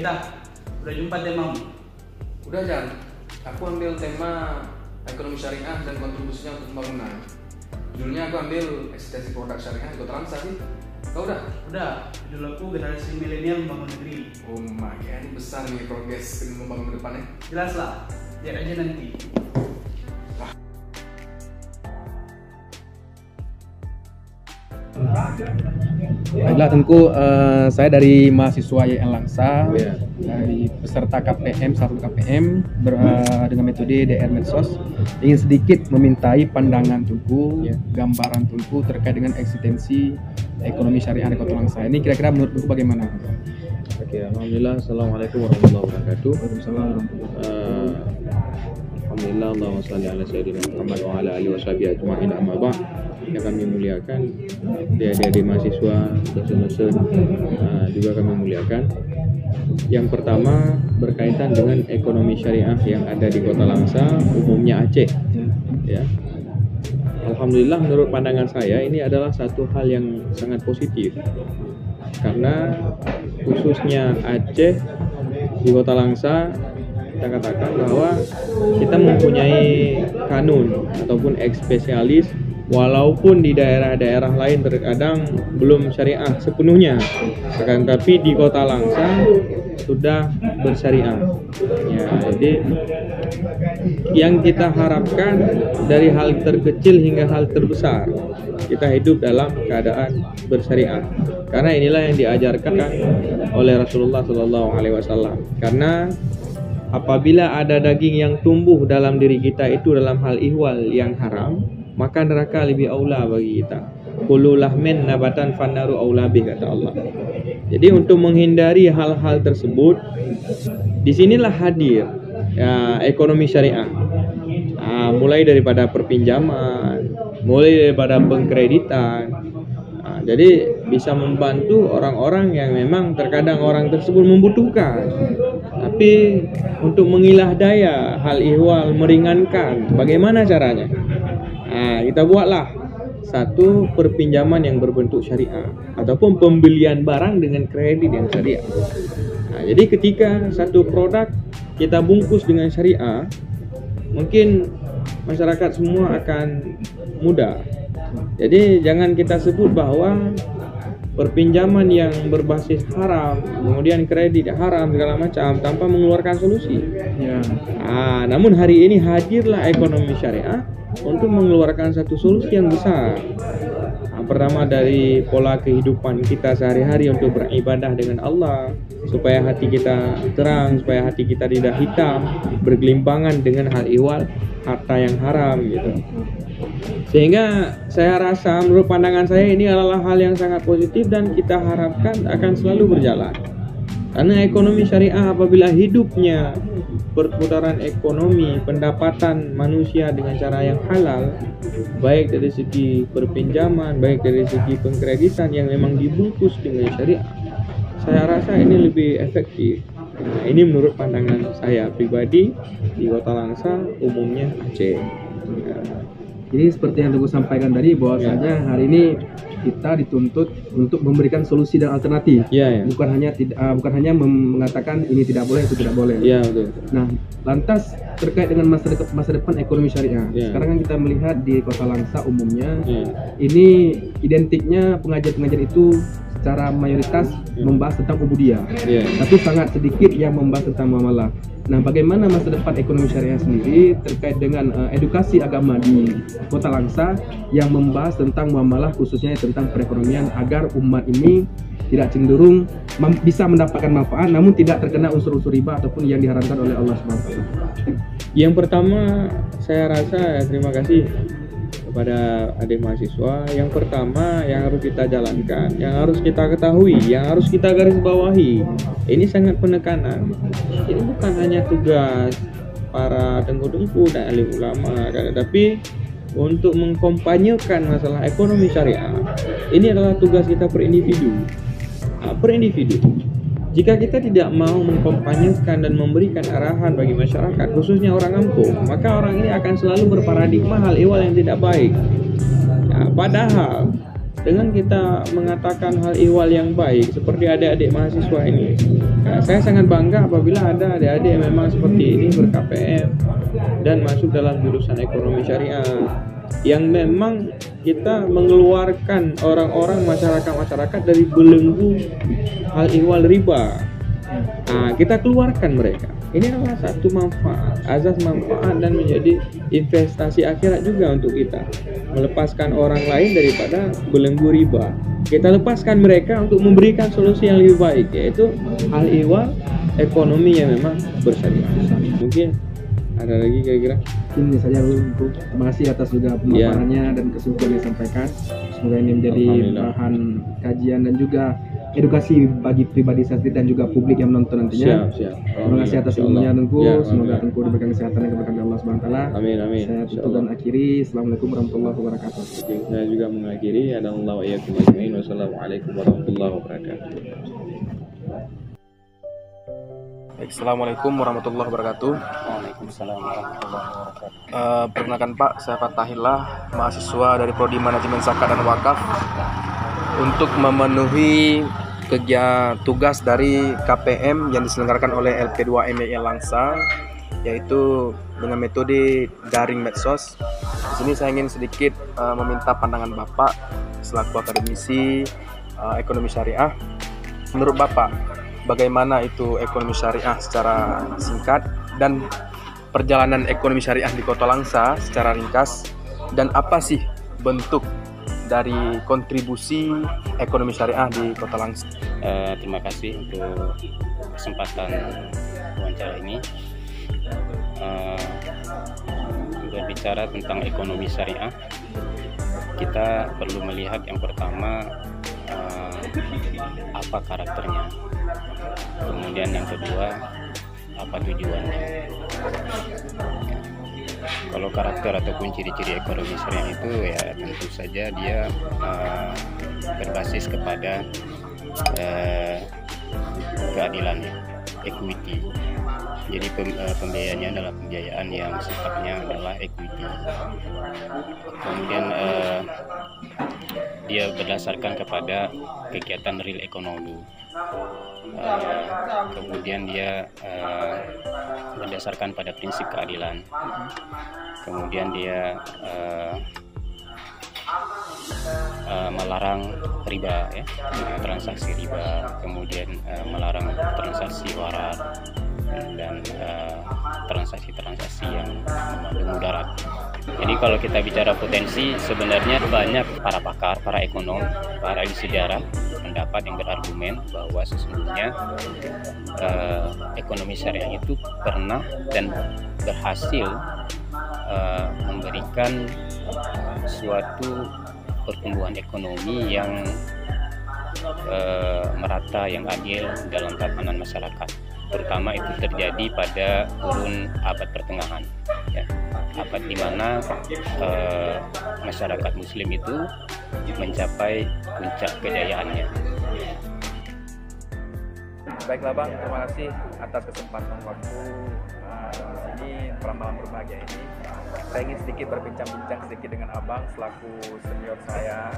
kita. Udah jumpa temamu? Udah Jan, aku ambil tema ekonomi syariah dan kontribusinya untuk pembangunan. Judulnya aku ambil eksistensi produk syariah di Kota Langsa sih. Kau udah? Udah, judul aku generasi milenial membangun negeri. Oh my god, ini besar nih progres membangun ke depannya. Jelas lah, lihat aja nanti. Baiklah, Tengku, saya dari mahasiswa YN Langsa, dari peserta KPM, satu KPM dengan metode DR Medsos, ingin sedikit memintai pandangan Tengku, gambaran Tengku terkait dengan eksistensi ekonomi syariah di Kota Langsa. Ini kira-kira menurut Tengku bagaimana? Oke, alhamdulillah, assalamualaikum warahmatullahi wabarakatuh. Alhamdulillah, Allahumma shalli ala sayyidina Muhammad wa ala alihi washabihi ajma'in, amma ba'd. Yang kami muliakan adik-adik mahasiswa, dosen-dosen, juga kami muliakan. Yang pertama berkaitan dengan ekonomi syariah yang ada di Kota Langsa, umumnya Aceh. Ya. Alhamdulillah, menurut pandangan saya ini adalah satu hal yang sangat positif. Karena khususnya Aceh di Kota Langsa, kita katakan bahwa kita mempunyai kanun ataupun ekspesialis, walaupun di daerah-daerah lain terkadang belum syariah sepenuhnya, akan tapi di Kota Langsa sudah bersyariah. Ya, jadi yang kita harapkan dari hal terkecil hingga hal terbesar, kita hidup dalam keadaan bersyariah. Karena inilah yang diajarkan oleh Rasulullah SAW. Karena apabila ada daging yang tumbuh dalam diri kita itu dalam hal ihwal yang haram, maka neraka lebih aula bagi kita. Kullu lahmin nabatan fannaru aula bih, kata Allah. Jadi untuk menghindari hal-hal tersebut, disinilah hadir ekonomi syariah. Mulai daripada perpinjaman, mulai daripada pengkreditan. Jadi bisa membantu orang-orang yang memang terkadang orang tersebut membutuhkan. Tapi untuk mengilah daya hal ihwal, meringankan, bagaimana caranya? Kita buatlah satu perpinjaman yang berbentuk syariah ataupun pembelian barang dengan kredit yang syariah. Jadi ketika satu produk kita bungkus dengan syariah, mungkin masyarakat semua akan mudah. Jadi jangan kita sebut bahwa perpinjaman yang berbasis haram, kemudian kredit haram segala macam tanpa mengeluarkan solusi. Namun hari ini hadirlah ekonomi syariah untuk mengeluarkan satu solusi yang besar. Pertama dari pola kehidupan kita sehari-hari untuk beribadah dengan Allah, supaya hati kita terang, supaya hati kita tidak hitam, bergelimpangan dengan hal ihwal, harta yang haram gitu. Sehingga saya rasa, menurut pandangan saya, ini adalah hal yang sangat positif dan kita harapkan akan selalu berjalan. Karena ekonomi syariah apabila hidupnya perputaran ekonomi, pendapatan manusia dengan cara yang halal, baik dari segi perpinjaman, baik dari segi pengkreditan yang memang dibungkus dengan syariah, saya rasa ini lebih efektif. Ini menurut pandangan saya pribadi di Kota Langsa, umumnya Aceh. Jadi seperti yang Tengku sampaikan tadi, bahwasanya hari ini kita dituntut untuk memberikan solusi dan alternatif. Bukan hanya mengatakan ini tidak boleh, itu tidak boleh. Betul. Nah, lantas terkait dengan masa depan ekonomi syariah. Sekarang kan kita melihat di Kota Langsa umumnya, ini identiknya pengajar-pengajar itu secara mayoritas membahas tentang ubudiyah, tapi sangat sedikit yang membahas tentang muamalah. Nah, bagaimana masa depan ekonomi syariah sendiri terkait dengan edukasi agama di Kota Langsa yang membahas tentang muamalah, khususnya tentang perekonomian, agar umat ini tidak cenderung bisa mendapatkan manfaat namun tidak terkena unsur-unsur riba ataupun yang diharamkan oleh Allah SWT. Yang pertama, saya rasa terima kasih kepada adik mahasiswa. Yang pertama yang harus kita jalankan, yang harus kita ketahui, yang harus kita garis bawahi, ini sangat penekanan. Ini bukan hanya tugas para tengku-tengku dan alim ulama, tapi untuk mengkampanyekan masalah ekonomi syariah, ini adalah tugas kita per individu. Jika kita tidak mau mengkampanyekan dan memberikan arahan bagi masyarakat, khususnya orang kampung, maka orang ini akan selalu berparadigma hal ihwal yang tidak baik. Padahal dengan kita mengatakan hal ihwal yang baik seperti adik-adik mahasiswa ini, saya sangat bangga apabila ada adik-adik yang memang seperti ini ber-KPM dan masuk dalam jurusan ekonomi syariah, yang memang kita mengeluarkan orang-orang masyarakat dari belenggu hal ihwal riba. Kita keluarkan mereka. Ini adalah satu manfaat, azas manfaat, dan menjadi investasi akhirat juga untuk kita. Melepaskan orang lain daripada belenggu riba. Kita lepaskan mereka untuk memberikan solusi yang lebih baik, yaitu hal ihwal ekonomi yang memang bersyariah. Mungkin ada lagi kira-kira? Ini saja dulu. Terima kasih atas juga pemaparannya dan kesimpulan yang disampaikan. Semoga ini menjadi bahan kajian dan juga edukasi bagi pribadi saya sendiri dan juga publik yang menonton nantinya. Siap. Terima kasih atas ilmunya Tengku. Semoga Tengku diberikan kesehatan dan keberkahan dari Allah Subhanahu wa taala. Amin. Saya tutup dan akhiri. Assalamualaikum warahmatullahi wabarakatuh. Saya juga mengakhiri. Adallahu wa iyyakum ajmain. Wassalamualaikum warahmatullahi wabarakatuh. Baik, Assalamualaikum warahmatullahi wabarakatuh. Waalaikumsalam warahmatullahi wabarakatuh. Perkenalkan Pak, saya Fatahillah, mahasiswa dari Prodi Manajemen Zakat dan Wakaf, untuk memenuhi tugas dari KPM yang diselenggarakan oleh LP2 MII Langsa, yaitu dengan metode daring medsos. Di sini saya ingin sedikit meminta pandangan Bapak selaku akademisi ekonomi syariah. Menurut Bapak, bagaimana itu ekonomi syariah secara singkat, dan perjalanan ekonomi syariah di Kota Langsa secara ringkas, dan apa sih bentuk dari kontribusi ekonomi syariah di Kota Langsa? Terima kasih untuk kesempatan wawancara ini. Berbicara tentang ekonomi syariah, kita perlu melihat yang pertama apa karakternya, kemudian yang kedua apa tujuannya. Kalau karakter ataupun ciri-ciri ekonomi syariah itu ya tentu saja dia berbasis kepada keadilan, equity. Jadi pembiayaannya adalah pembiayaan yang sifatnya adalah equity. Kemudian dia berdasarkan kepada kegiatan real ekonomi. Kemudian dia berdasarkan pada prinsip keadilan. Kemudian dia melarang riba, ya, transaksi riba. Kemudian melarang transaksi warar dan transaksi-transaksi yang mengandung mudarat. Jadi kalau kita bicara potensi, sebenarnya banyak para pakar, para ekonom, para ahli sejarah pendapat yang berargumen bahwa sesungguhnya ekonomi syariah itu pernah dan berhasil memberikan suatu pertumbuhan ekonomi yang merata, yang adil dalam tatanan masyarakat. Terutama itu terjadi pada kurun abad pertengahan, ya, abad di mana masyarakat Muslim itu mencapai puncak kejayaannya. Baiklah Bang, terima kasih atas kesempatan waktu di sini pada malam berbahagia ini. Saya ingin sedikit berbincang-bincang sedikit dengan Abang selaku senior saya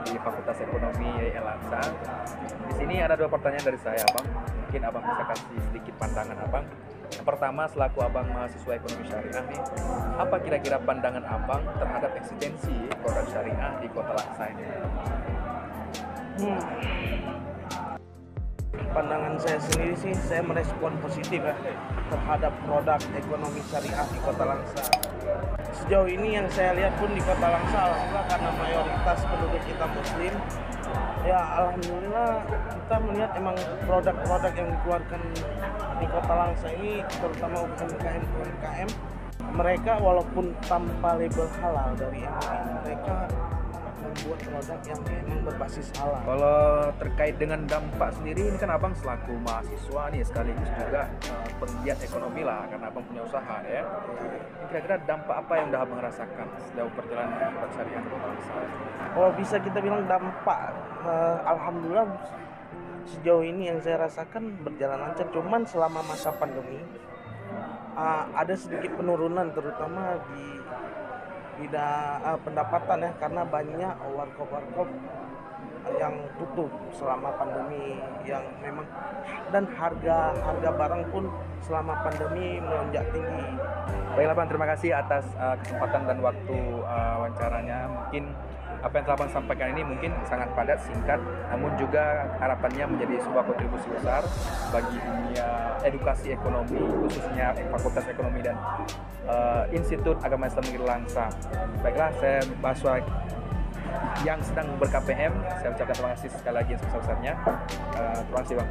di Fakultas Ekonomi IAIN Langsa. Di sini ada 2 pertanyaan dari saya, Abang. Mungkin Abang bisa kasih sedikit pandangan Abang. Yang pertama, selaku Abang mahasiswa ekonomi syariah nih, apa kira-kira pandangan Abang terhadap eksistensi produk syariah di Kota Langsa ini? Pandangan saya sendiri sih, saya merespon positif ya terhadap produk ekonomi syariah di Kota Langsa. Sejauh ini yang saya lihat pun di Kota Langsa, alhamdulillah karena mayoritas penduduk kita Muslim, ya alhamdulillah kita melihat emang produk-produk yang dikeluarkan di Kota Langsa ini, terutama UMKM, mereka walaupun tanpa label halal dari MUI, mereka membuat produk yang memang berbasis halal. Kalau terkait dengan dampak sendiri, ini kan Abang selaku mahasiswa nih sekaligus juga penggiat ekonomi lah, karena Abang punya usaha ya. Kira-kira dampak apa yang udah Abang rasakan sejauh perjalanan produk syariah di Kota Langsa? Kalau bisa kita bilang dampak, alhamdulillah sejauh ini yang saya rasakan berjalan lancar. Cuman selama masa pandemi ada sedikit penurunan, terutama di pendapatan ya, karena banyak warkop yang tutup selama pandemi yang memang, dan harga barang pun selama pandemi melonjak tinggi. Baiklah Bang, terima kasih atas kesempatan dan waktu wawancaranya. Mungkin apa yang telah Bang sampaikan ini mungkin sangat padat, singkat, namun juga harapannya menjadi sebuah kontribusi besar bagi dunia edukasi ekonomi, khususnya Fakultas Ekonomi dan Institut Agama Islam Negeri Langsa. Baiklah, saya mahasiswa yang sedang ber-KPM, saya ucapkan terima kasih sekali lagi yang sebesar-besarnya. Terima kasih Bang.